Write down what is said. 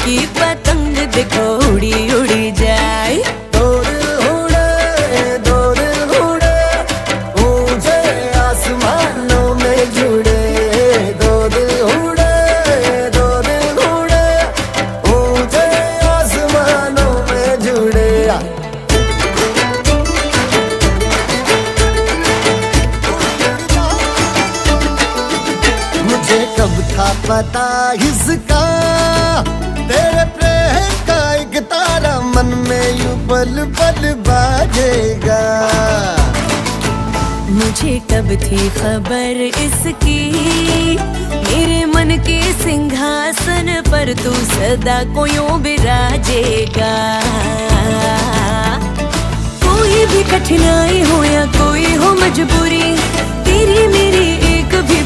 की पतंग देखो उड़ी उड़ी जाए। दो दिल उड़े ऊंचे आसमानों में जुड़े। दो दिल उड़े ऊंचे आसमानों में जुड़े। मुझे कब था पता इसका, तेरे प्रेम का एक तारा मन में यूं पल पल बाजेगा। मुझे कब थी खबर इसकी, मेरे मन के सिंहासन पर तू सदा को यूं बिराजेगा। कोई भी कठिनाई हो या कोई हो मजबूरी, तेरी मेरी एक भी